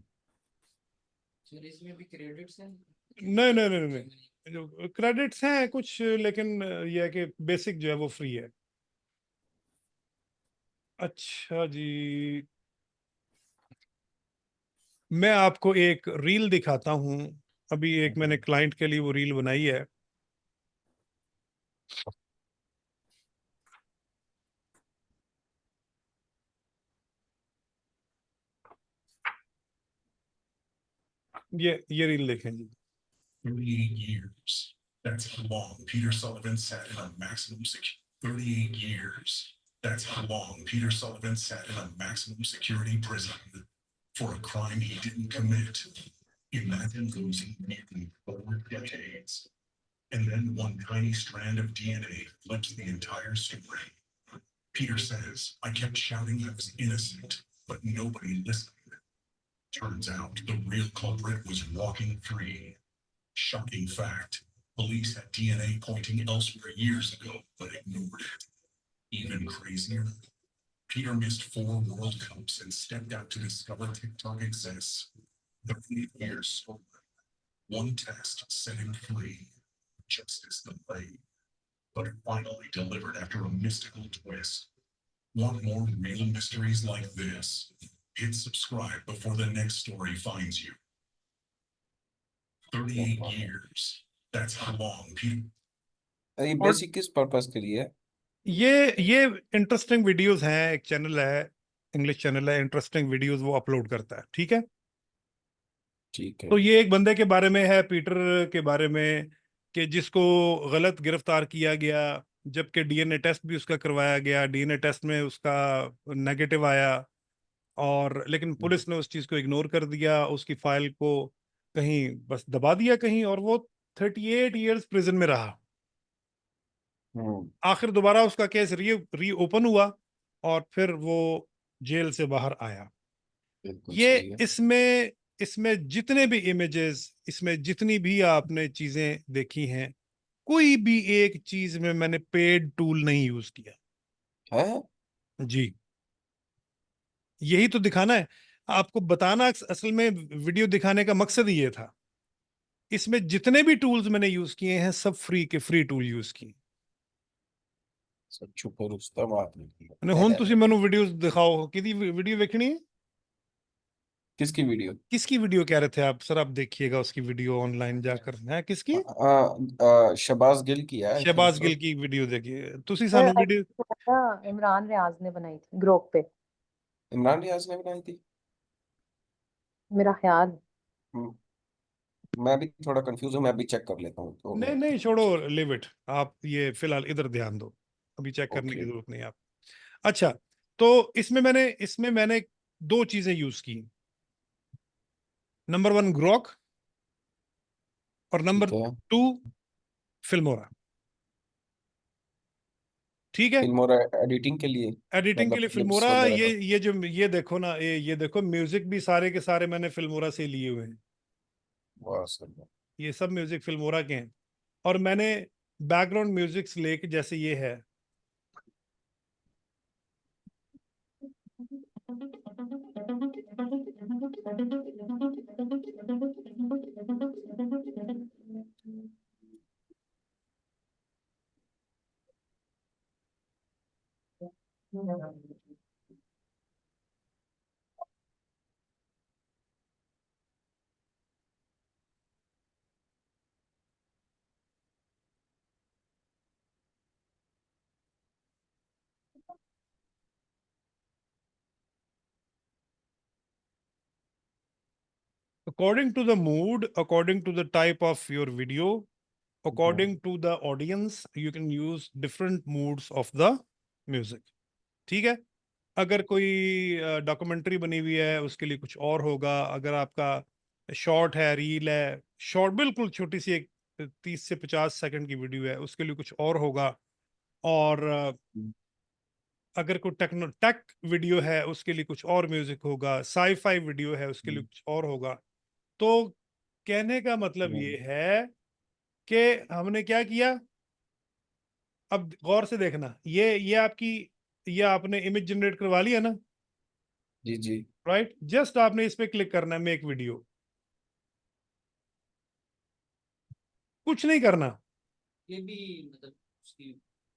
फिर इसमें भी क्रेडिट्स हैं। नहीं नहीं नहीं नहीं, जो क्रेडिट्स हैं कुछ, लेकिन ये है कि बेसिक जो है वो फ्री है। अच्छा जी, मैं आपको एक रील दिखाता हूँ। अभी एक मैंने क्लाइंट के लिए वो रील बनाई है। ये रील देखें जी। 38 years. That's how long Peter Sullivan sat in a maximum 38 years. That's how long Peter Sullivan sat in a maximum security prison for a crime he didn't commit. Imagine losing nearly 4 decades. And then one tiny strand of DNA flips the entire story. Peter says, I kept shouting I was innocent, but nobody listened. Turns out the real culprit was walking free. Shocking fact. Police had DNA pointing elsewhere years ago, but ignored it. Even crazier, Peter missed 4 World Cups and stepped out to discover TikTok exists. 30 years sober. One test set him free. Justice delayed, but it finally delivered after a mystical twist. Want more real mysteries like this? Hit subscribe before the next story finds you. 38 years. That's how long Peter. ये basic किस purpose के लिए है? ये interesting videos हैं, एक channel है, English channel है, इंटरेस्टिंग वीडियोस वो अपलोड करता है, ठीक है। ठीक है। तो ये एक बंदे के बारे में है, पीटर के बारे में, कि जिसको गलत गिरफ्तार किया गया, जबकि डीएनए टेस्ट भी उसका करवाया गया, डीएनए टेस्ट में उसका नेगेटिव आया, और लेकिन पुलिस ने उस चीज को इग्नोर कर दिया, उसकी फाइल को कहीं बस दबा दिया कहीं, और वो 38 इयर्स प्रिजन में रहा। आखिर दोबारा उसका केस रीओपन हुआ और फिर वो जेल से बाहर आया। बिल्कुल ये सही है। इसमें जितने भी इमेजेस, इसमें जितनी भी आपने चीजें देखी हैं, कोई भी एक चीज में मैंने पेड टूल नहीं यूज किया है? जी। यही तो दिखाना है आपको, बताना असल में वीडियो दिखाने का मकसद ये था। इसमें जितने भी टूल्स मैंने यूज किए हैं सब फ्री टूल यूज किए। सब छुपे रुस्तम आपने किया। અને ਹੁਣ ਤੁਸੀਂ ਮੈਨੂੰ ਵੀਡੀਓਜ਼ ਦਿਖਾਓ, ਕਿਹਦੀ वीडियो देखनी है? किसकी वीडियो? किसकी वीडियो कह रहे थे आप सर? आप देखिएगा उसकी वीडियो ऑनलाइन जाकर है। किसकी? शहबाज गिल की है, I think Shahbaz so। Gill की वीडियो देखिए। ਤੁਸੀਂ ਸਾਨੂੰ वीडियो इमरान रियाज ने बनाई थी ग्रोक पे, इमरान रियाज ने बनाई थी। मेरा ख्याल। हम्म, मैं भी थोड़ा कंफ्यूज हूँ, मैं भी चेक कर लेता हूँ तो। नहीं नहीं छोड़ो, लिव इट। आप ये फिलहाल इधर ध्यान दो, अभी चेक करने की ओके। जरूरत नहीं है आप। अच्छा, तो इसमें मैंने 2 चीजें यूज की। नंबर 1 ग्रोक और नंबर ठीक है। 2 फिल्मोरा, ठीक है। फिल्म और एडिटिंग के लिए, एडिटिंग के मतलब लिए क्लिप्स फिल्मोरा। वगैरह ये का। ये जो ये देखो ना, ये देखो, म्यूजिक भी सारे के सारे मैंने फिल्मोरा से लिए हुए हैं। वाह सर। ये सब म्यूजिक फिल्मोरा के हैं। और मैंने बैकग्राउंड म्यूजिक लेके, जैसे ये है, according to the mood, according to the type of your video, according to the audience, you can use different moods of the music, ठीक है। अगर कोई डॉक्यूमेंट्री बनी हुई है उसके लिए कुछ और होगा, अगर आपका शॉर्ट है, रील है, शॉर्ट बिल्कुल छोटी सी, एक 30 से 50 सेकंड की वीडियो है, उसके लिए कुछ और होगा। और अगर कोई टेक वीडियो है उसके लिए कुछ और म्यूजिक होगा, साईफाई वीडियो है उसके लिए कुछ और होगा। तो कहने का मतलब ये है कि हमने क्या किया, अब गौर से देखना, ये आपने इमेज जनरेट करवा लिया ना, जी जी। राइट। जस्ट आपने इस पे क्लिक करना है, मेक वीडियो, कुछ नहीं करना। ये भी मतलब उसकी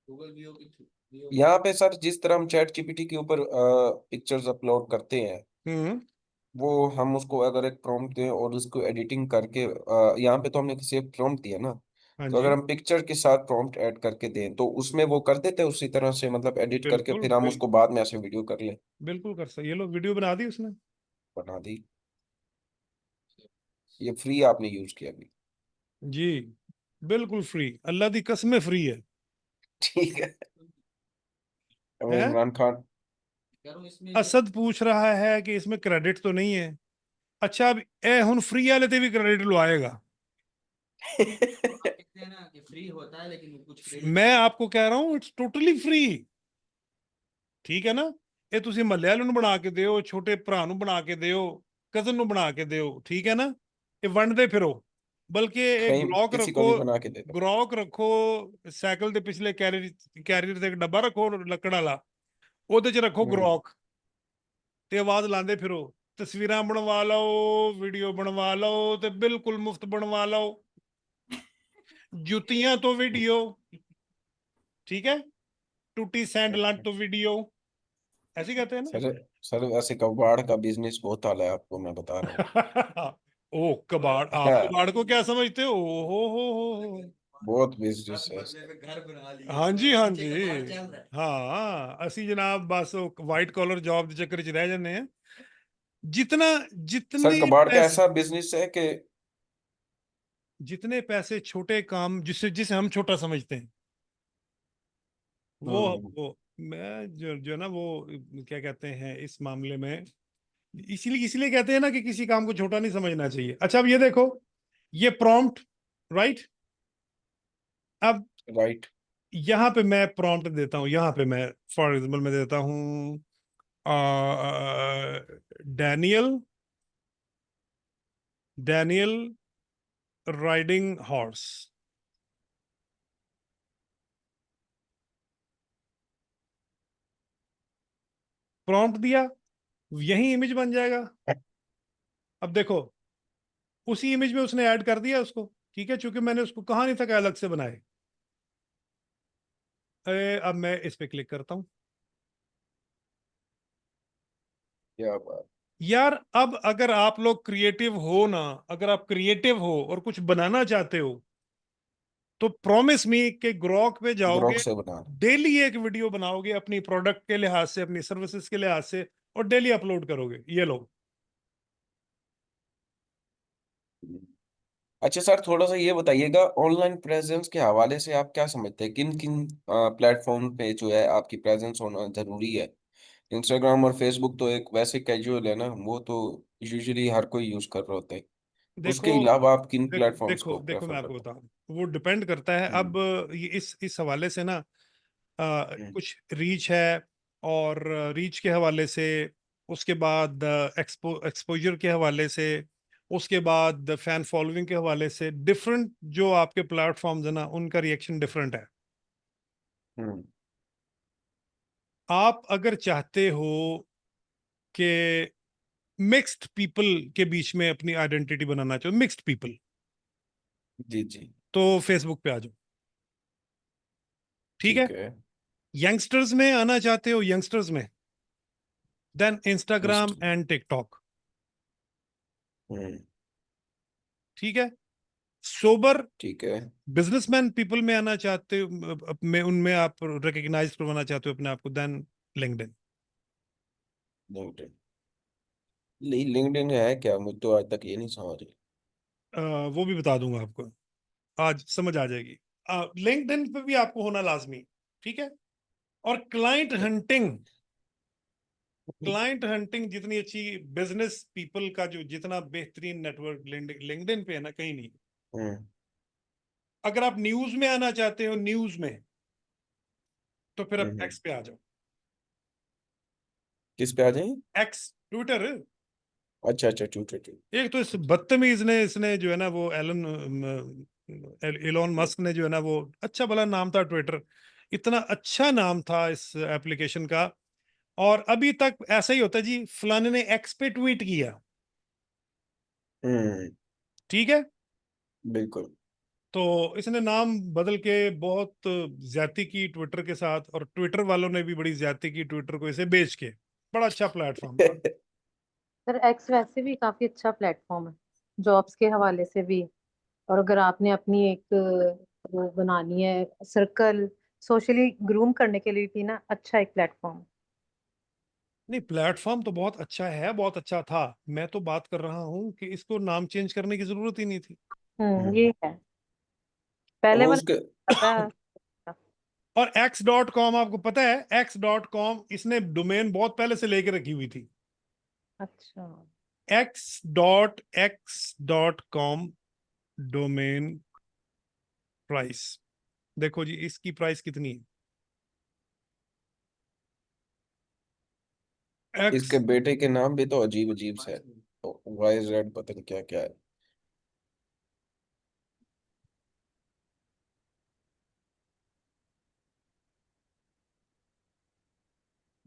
गूगल व्यू की व्यू यहाँ पे सर जिस तरह हम चैट जीपीटी के ऊपर पिक्चर्स अपलोड करते हैं, वो हम उसको अगर एक प्रॉम्प्ट दें और उसको एडिटिंग करके, यहाँ पे तो हमने किसी एक प्रॉम्प्ट दिया ना, हाँ तो अगर जी, हम पिक्चर के साथ प्रॉम्प्ट ऐड करके दें तो उसमें वो कर देते हैं उसी तरह से, मतलब एडिट करके बिल्कुल फिर हम उसको बाद में ऐसे वीडियो कर लें। बिल्कुल कर सकते। ये लो वीडियो बना दी उसने, बना दी। ये फ्री आपने यूज किया अभी? जी बिल्कुल फ्री, अल्लाह दी कसम फ्री है। ठीक है। अब हैं? इमरान खान। कह रहा हूँ इसमें असद पूछ रहा है कि इसमें क्रेडिट तो नहीं है। अच्छा, अब ए हुन फ्री वाले ते भी क्रेडिट लो आएगा। कहते हैं ना कि फ्री होता है लेकिन वो कुछ credit मैं आपको कह रहा हूं इट्स टोटली फ्री, ठीक है ना। ਇਹ ਤੁਸੀਂ ਮਹੱਲੇ ਵਾਲੇ ਨੂੰ ਬਣਾ ਕੇ ਦਿਓ, ਛੋਟੇ ਭਰਾ ਨੂੰ ਬਣਾ ਕੇ ਦਿਓ, ਕਜ਼ਨ ਨੂੰ ਬਣਾ ਕੇ ਦਿਓ, ਠੀਕ ਹੈ ਨਾ। ਇਹ ਵੰਡਦੇ ਫਿਰੋ, बल्कि एक कहीं ग्रॉक किसी को रखो, भी बना के दे दो। ग्रॉक रखो, साइकिल ਦੇ ਪਿਛਲੇ कैरियर ਤੇ ਇੱਕ ਡੱਬਾ ਰੱਖੋ ਲੱਕੜ ਵਾਲਾ, ਉਹਦੇ 'ਚ ਰੱਖੋ हम्म, ਗਰੌਕ ਤੇ ਆਵਾਜ਼ ਲਾਉਂਦੇ ਫਿਰੋ, ਤਸਵੀਰਾਂ ਬਣਵਾ ਲਓ, ਵੀਡੀਓ ਬਣਵਾ ਲਓ ਤੇ ਬਿਲਕੁਲ ਮੁਫਤ ਬਣਵਾ ਲਓ, ਜੁੱਤੀਆਂ ਤੋਂ ਵੀਡੀਓ, ठीक है, टूटी सैंडलट तो वीडियो, ऐसे कहते हैं सर वैसे कबाड़ का बिजनेस बहुत हाल है, आपको मैं बता रहा हूँ। ना। ओ कबाड़, आप हाँ, कबाड़ को क्या समझते हो? हो बहुत बिजनेस है अपने पे घर बना लिया हाँ जी, हाँ पीछे जी, कबाड़ चल रहा है। हाँ ਅਸੀਂ ਜਨਾਬ ਬਸ ਵਾਈਟ ਕਾਲਰ ਜੌਬ ਦੇ ਚੱਕਰ 'ਚ ਰਹਿ ਜਾਂਦੇ ਆ। जितना सर जितने कबाड़ का पैसे, ऐसा बिजनेस है कि जितने पैसे छोटे काम जिसे जिसे हम छोटा समझते हैं, वो हम्म, वो मैं जो ना वो क्या कहते हैं इस मामले में, इसीलिए इसीलिए कहते हैं ना कि किसी काम को छोटा नहीं समझना चाहिए। अच्छा अब ये देखो, ये प्रॉम्प्ट, राइट, अब राइट, यहाँ पे मैं प्रॉम्प्ट देता हूँ, यहाँ पे मैं फॉर एग्जाम्पल मैं देता हूँ Daniel, Daniel riding horse, prompt दिया, यही इमेज बन जाएगा। अब देखो उसी इमेज में उसने ऐड कर दिया उसको, ठीक है, चूंकि मैंने उसको कहा नहीं था कि अलग से बनाए। अब मैं इस पे क्लिक करता हूं। क्या बात। यार अब अगर आप लोग क्रिएटिव हो ना, अगर आप क्रिएटिव हो और कुछ बनाना चाहते हो, तो प्रॉमिस मी कि ग्रॉक पे ग्रोक जाओगे, से बना डेली एक वीडियो बनाओगे अपनी प्रोडक्ट के लिहाज से, अपनी सर्विसेज के लिहाज से, और डेली अपलोड करोगे, ये लो। रहे। अच्छा सर, थोड़ा सा ये बताइएगा, ऑनलाइन प्रेजेंस के हवाले से आप क्या समझते हैं, किन किन प्लेटफॉर्म पे जो है आपकी प्रेजेंस होना जरूरी है? इंस्टाग्राम और फेसबुक तो एक वैसे कैजुअल है ना, वो तो यूजुअली हर कोई यूज कर रहा होता है। देखो उसके अलावा आप किन देखो प्लेटफॉर्म्स देखो को देखो मैं प्रेफर आपको करते बताऊं, वो डिपेंड करता है। हैं? अब ये इस हवाले से ना हम्म, कुछ रीच है, और रीच के हवाले से, उसके बाद एक्सपोजर के हवाले से, उसके बाद फैन फॉलोइंग के हवाले से, डिफरेंट जो आपके प्लेटफॉर्म्स है ना उनका रिएक्शन डिफरेंट है। हम्म, आप अगर चाहते हो कि मिक्स्ड पीपल के बीच में अपनी आइडेंटिटी बनाना चाहो, मिक्स्ड पीपल, जी जी, तो फेसबुक पे आ जाओ, ठीक है। ठीक है। यंगस्टर्स में आना चाहते हो, यंगस्टर्स में, देन इंस्टाग्राम इंस्ट एंड टिकटॉक, हम्म, ठीक है। सोबर ठीक है। बिजनेसमैन पीपल में आना चाहते हो, में उनमें आप रिकग्नाइज करवाना चाहते हो अपने आप को, देन लिंक्डइन। लिंक्डइन, लिंक्डइन है क्या? मुझे तो आज तक ये नहीं समझ रही। वो भी बता दूंगा आपको, आज समझ आ जाएगी। लिंक्डइन पे भी आपको होना लाजमी, ठीक है। और क्लाइंट हंटिंग जितनी अच्छी, बिजनेस पीपल का जो जितना बेहतरीन नेटवर्क लिंक्डइन पे है ना, कहीं नहीं। हम्म, अगर आप न्यूज में आना चाहते हो, न्यूज में, तो फिर आप हम्म, एक्स पे आ जाओ। किस पे आ जाए? X, Twitter. अच्छा अच्छा, ट्विटर ट्विटर। एक तो इस बदतमीज ने, इसने जो है ना वो एलोन मस्क ने जो है ना वो, अच्छा भला नाम था ट्विटर, इतना अच्छा नाम था इस एप्लीकेशन का, और अभी तक ऐसा ही होता है जी, फलाने ने एक्स पे ट्वीट किया, हम्म, ठीक है। बिल्कुल। तो इसने नाम बदल के बहुत ज्यादती की ट्विटर के साथ, और ट्विटर वालों ने भी बड़ी ज्यादती की ट्विटर को इसे बेच के। बड़ा अच्छा प्लेटफॉर्म था। सर एक्स वैसे भी काफी अच्छा प्लेटफॉर्म है, जॉब्स के हवाले से भी। और अगर आपने अपनी एक वो बनानी है सर्कल, सोशली ग्रूम करने के लिए भी ना, अच्छा एक प्लेटफॉर्म। नहीं, प्लेटफॉर्म तो बहुत अच्छा है, बहुत अच्छा था। मैं तो बात कर रहा हूँ कि इसको नाम चेंज करने की जरूरत ही नहीं थी। ये है, पहले और वाला उसके पता है। और x.com, आपको पता है x.com इसने डोमेन बहुत पहले से लेके रखी हुई थी। अच्छा, x.com डोमेन प्राइस, देखो जी इसकी प्राइस कितनी है। इसके एक्स, बेटे के नाम भी तो अजीब अजीब से है, वाई जेड पता नहीं क्या क्या है।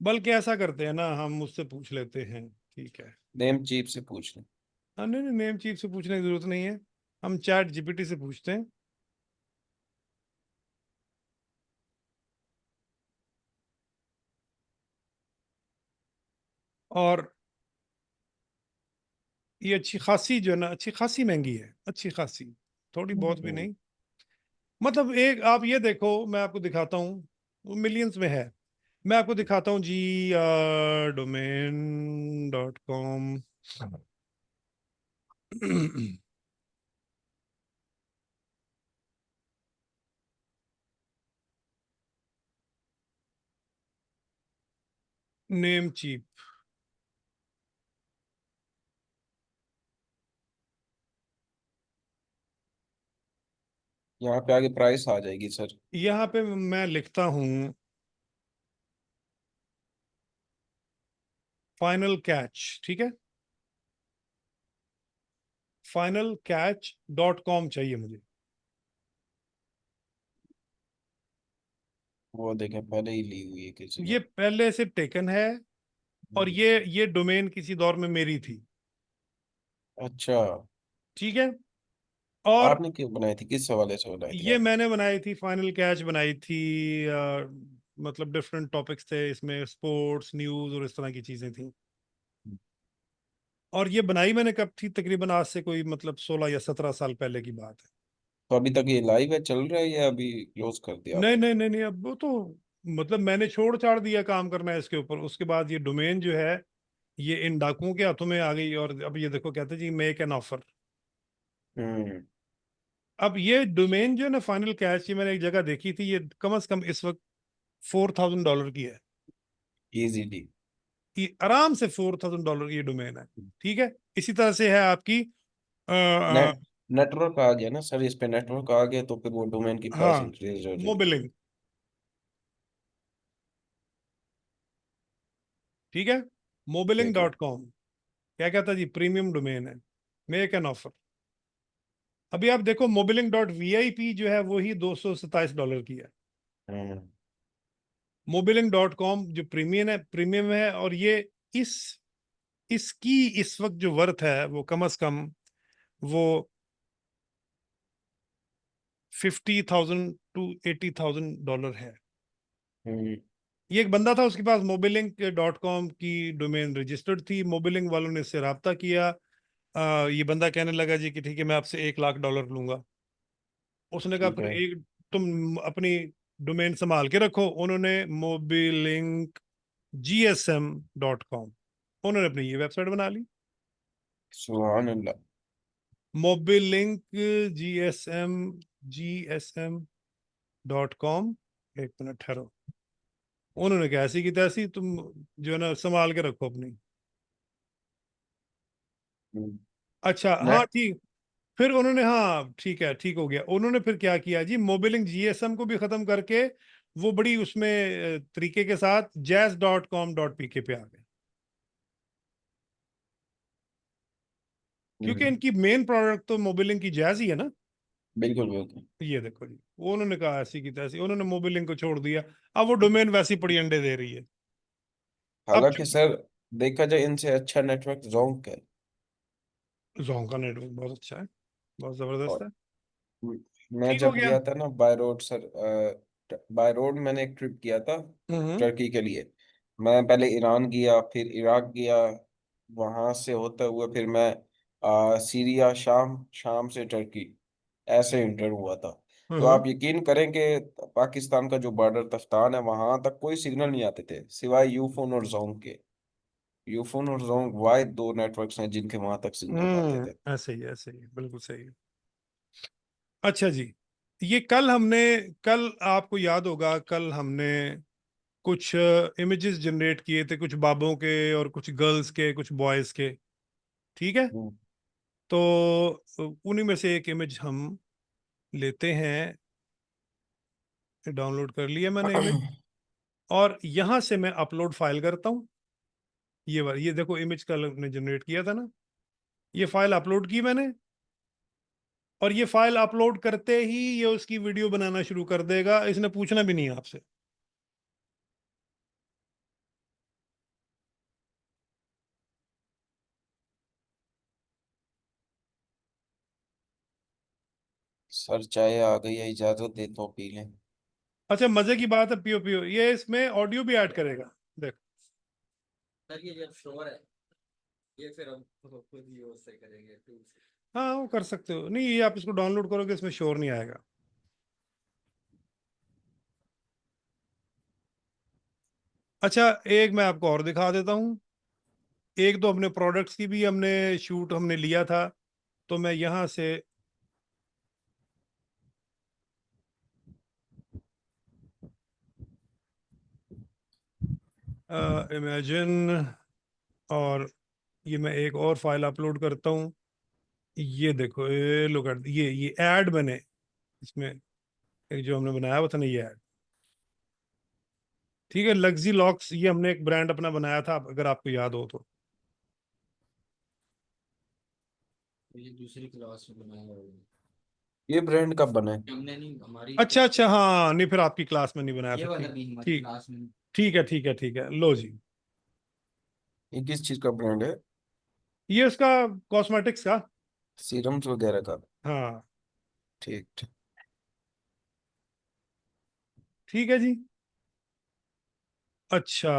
बल्कि ऐसा करते हैं ना, हम उससे पूछ लेते हैं, ठीक है। नेम चीप से पूछ लें। हाँ, नहीं नहीं, नेम चीफ से पूछने की जरूरत नहीं है, हम चैट जीपीटी से पूछते हैं। और ये अच्छी खासी जो है ना, अच्छी खासी महंगी है, अच्छी खासी, थोड़ी बहुत भी नहीं। मतलब एक आप ये देखो, मैं आपको दिखाता हूँ, मिलियंस में है। मैं आपको दिखाता हूँ जी, domain.com। नेम चीप, यहाँ पे आगे प्राइस आ जाएगी सर। यहाँ पे मैं लिखता हूँ फाइनल कैच, ठीक है, finalcatch.com चाहिए मुझे। वो देखें पहले ही ली हुई है किसी ने। ये पहले से टेकन है, और ये डोमेन किसी दौर में मेरी थी, अच्छा, ठीक है। और आपने क्यों बनाई थी, किस हवाले से बनाई थी ये आप? मैंने बनाई थी, फाइनल कैच बनाई थी, मतलब डिफरेंट टॉपिक्स थे इसमें, स्पोर्ट्स, न्यूज़ और इस तरह की चीज़ें थी। और ये बनाई मैंने कब थी, तकरीबन आज से कोई मतलब 16 या 17 साल पहले की बात है। तो अभी तक ये लाइव है, चल रहा है, या अभी क्लोज कर दिया नहीं आपने? नहीं नहीं नहीं, अब वो तो मतलब मैंने छोड़ छाड़ दिया काम करना है इसके ऊपर। उसके बाद ये डोमेन जो है, ये इन डाकुओं के हाथों में आ गई, और अब ये देखो कहते हैं जी मेक एन ऑफर। हम्म। अब ये डोमेन जो है ना, फाइनल कैच, ये मैंने एक जगह देखी थी, ये कम से कम इस वक्त $4,000 की है। इजीली। ये आराम से $4,000 की ये डोमेन है, ठीक है। इसी तरह से है आपकी नेट नेटवर्क आ गया ना सर, इस पे नेटवर्क आ गया तो फिर वो डोमेन की प्राइस हाँ, इंक्रीज हो जाएगी। मोबिलिंग, ठीक है, मोबिलिंग ठीक है। Dot com. क्या कहता है जी, प्रीमियम डोमेन है, मेक एन ऑफर। अभी आप देखो, mobiling.vip जो है वही $227 की है। हम्म। mobiling.com जो प्रीमियम है, और ये इस इसकी इस वक्त जो वर्थ है वो कम से कम वो 50,000 to 80,000 है। हम्म। ये एक बंदा था, उसके पास mobilink.com की डोमेन रजिस्टर्ड थी, मोबिलिंग वालों ने इससे रब्ता किया। ये बंदा कहने लगा जी कि ठीक है, मैं आपसे $1,00,000 लूंगा। उसने कहा ठीक फिर है। एक, तुम अपनी डोमेन संभाल के रखो। उन्होंने mobilinkgsm.com, उन्होंने अपनी ये वेबसाइट बना ली, सुभान अल्लाह। mobilinkgsm.com। एक मिनट ठहरो, उन्होंने कहा ऐसी की तैसी, तुम जो है ना संभाल के रखो अपनी। हम्म। अच्छा, हाँ नेट। ठीक। फिर उन्होंने, हाँ ठीक है, ठीक हो गया। उन्होंने फिर क्या किया जी, मोबिलिंग जीएसएम को भी खत्म करके वो बड़ी उसमें तरीके के साथ jazz.com.pk पे आ गए, क्योंकि इनकी मेन प्रोडक्ट तो मोबिलिंग की जैज ही है ना। बिल्कुल बिल्कुल। ये देखो जी, वो उन्होंने कहा ऐसी की तैसी, उन्होंने मोबिलिंग को छोड़ दिया। अब वो डोमेन वैसी पड़ी अंडे दे रही है। अब हालांकि सर, देखा जाए इनसे अच्छा नेटवर्क जोंक है। जोंग का नेटवर्क बहुत अच्छा है, बहुत जबरदस्त और है। मैं ठीक हो जब गया। गया था ना by road sir, by road मैंने एक ट्रिप किया था हम्म टर्की के लिए। मैं पहले ईरान गया, फिर इराक गया, वहां से होते हुए फिर मैं सीरिया, शाम, शाम से टर्की, ऐसे इंटर हुआ था। तो हम्म आप यकीन करेंगे, पाकिस्तान का जो बॉर्डर तख्तान है वहां तक कोई सिग्नल नहीं आते थे सिवाय यूफोन और जोंग के। यूफोन और जोंग वाहिद दो नेटवर्क्स हैं जिनके वहां तक सिग्नल आते थे। ऐसे ही, ऐसे ही, बिल्कुल सही है। अच्छा जी, ये कल आपको याद होगा, कल हमने कुछ इमेजेस जनरेट किए थे, कुछ बाबों के और कुछ गर्ल्स के, कुछ बॉयज के, ठीक है। हम्म। तो उन्हीं में से एक इमेज हम लेते हैं, डाउनलोड कर लिया मैंने इमेज, और यहां से मैं अपलोड फाइल करता हूँ। ये देखो, इमेज कल हमने जनरेट किया था ना, ये फाइल अपलोड की मैंने। और ये फाइल अपलोड करते ही ये उसकी वीडियो बनाना शुरू कर देगा, इसने पूछना भी नहीं है आपसे। सर चाय आ गई है, इजाजत देता हूँ, पी लें। अच्छा, मजे की बात है, पियो पियो। ये इसमें ऑडियो भी ऐड करेगा, देख। सर ये जब शोर है, ये फिर हम खुद ही उससे करेंगे टूल से। हाँ, वो कर सकते हो। नहीं, ये आप इसको डाउनलोड करोगे, इसमें शोर नहीं आएगा। अच्छा, एक मैं आपको और दिखा देता हूँ। एक तो अपने प्रोडक्ट्स की भी हमने शूट हमने लिया था, तो मैं यहाँ से इमेजिन, और ये मैं एक और फाइल अपलोड करता हूँ। ये देखो, ये लुक एट, ये ऐड मैंने इसमें एक जो हमने बनाया हुआ था ना, ये ऐड। ठीक है, लग्जी लॉक्स, ये हमने एक ब्रांड अपना बनाया था, अगर आपको याद हो तो। ये दूसरी क्लास में बनाया हुआ है। ये ब्रांड कब बना है? हमने नहीं, हमारी अच्छा अच्छा, हाँ, नहीं फिर आपकी क्लास में नहीं बनाया ये था। वाला ठीक भी हमारी ठीक क्लास में। ठीक है, ठीक है, ठीक है, लो जी। ये किस चीज का ब्रांड है? ये उसका कॉस्मेटिक्स का। सीरम्स वगैरह का? हाँ, ठीक ठीक। ठीक है जी। अच्छा,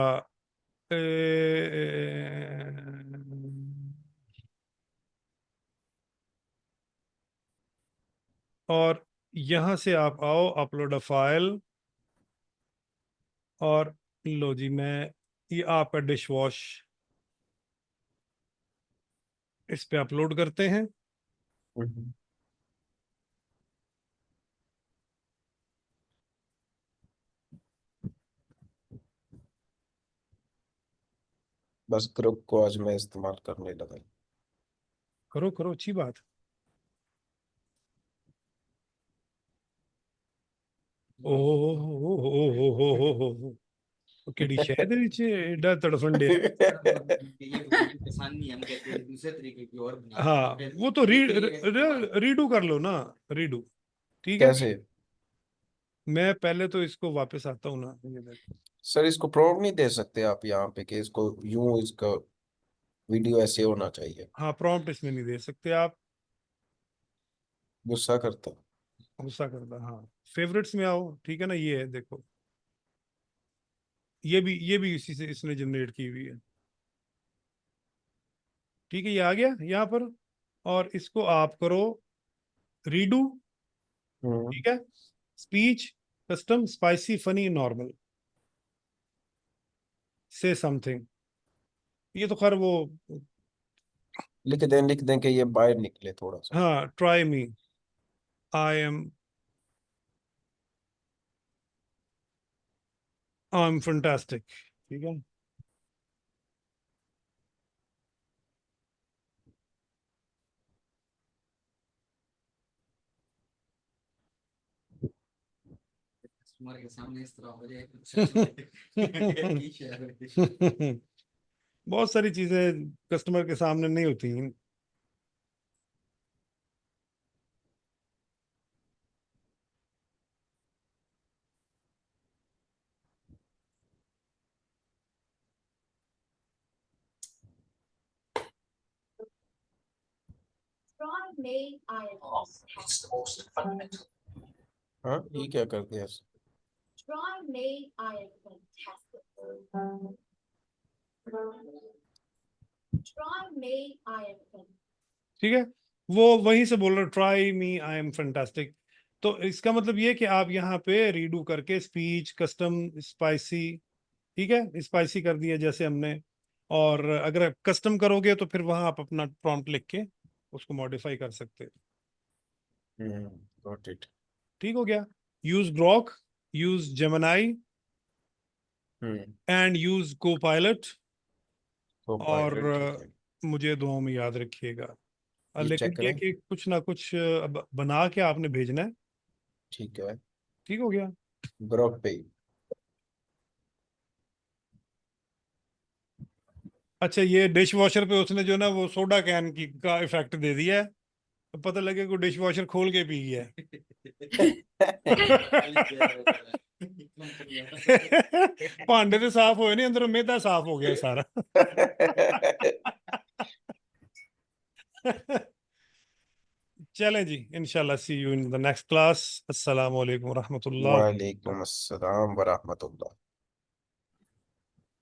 और यहां से आप आओ, अपलोड अ फाइल, और लो जी, मैं ये आपका डिश वॉश इस पे अपलोड करते हैं। हम्म। बस ग्रुप को आज मैं इस्तेमाल करने लगा। करो करो, अच्छी बात। ओहो, केड़ी शहद विच एडा तड़फन डे। ये बिल्कुल आसान नहीं है, हम कहते हैं दूसरे तरीके की और बना हाँ, फिर वो तो ये रीडू कर लो ना, रीडू। ठीक है, कैसे? मैं पहले तो इसको वापस आता हूँ ना, ये देखो। सर इसको प्रॉम्प्ट नहीं दे सकते आप यहाँ पे कि इसको यूं, इसका वीडियो ऐसे होना चाहिए? हाँ, प्रॉम्प्ट इसमें नहीं दे सकते आप। गुस्सा करता। गुस्सा करता, हाँ। फेवरेट्स में आओ, ठीक है ना, ये है देखो, ये भी इसी से इसने जनरेट की हुई है। ठीक है, ये आ गया यहाँ पर, और इसको आप करो रीडू। हम्म। ठीक है, speech, custom, spicy, funny, normal, से समथिंग। ये तो खैर वो, लिख दें कि ये बाहर निकले थोड़ा सा। हाँ, try me, I am fantastic. ठीक है, कस्टमर के सामने इस तरह हो जाए तो सच में ये शेयर है। बहुत सारी चीजें कस्टमर के सामने नहीं होती हैं। Try me, I am fantastic. हाँ, ये क्या कर दिया? Try me, I am fantastic. Try me, I am fantastic. ठीक है, वो वहीं से बोल रहे, try me, I am fantastic. तो इसका मतलब ये कि आप यहाँ पे रीडू करके स्पीच, कस्टम, स्पाइसी, ठीक है, स्पाइसी कर दिया जैसे हमने। और अगर आप कस्टम करोगे तो फिर वहां आप अपना प्रॉम्प्ट लिख के उसको मॉडिफाई कर सकते हो। Got it. ठीक हो गया। Use Grok, use Gemini, hmm. And use को पायलट। तो और पायलट, ठीक है। मुझे दुआओं में याद रखिएगा। ये लेकिन चेक ये करें। कि कुछ ना कुछ बना के आपने भेजना है। ठीक है। ठीक हो गया। ग्रुप पे। अच्छा, ये डिश वॉशर पे उसने जो ना वो सोडा कैन की का इफेक्ट दे दिया है, तो पता लगे को डिश वॉशर खोल के पी गया खाली शेयर हो गया है। भांडे तो साफ होए नहीं, अंदर मैदा साफ हो गया सारा चलें जी, इंशाल्लाह see you in the next class. अस्सलाम वालेकुम रहमतुल्लाह। वालेकुम अस्सलाम व रहमतुल्लाह।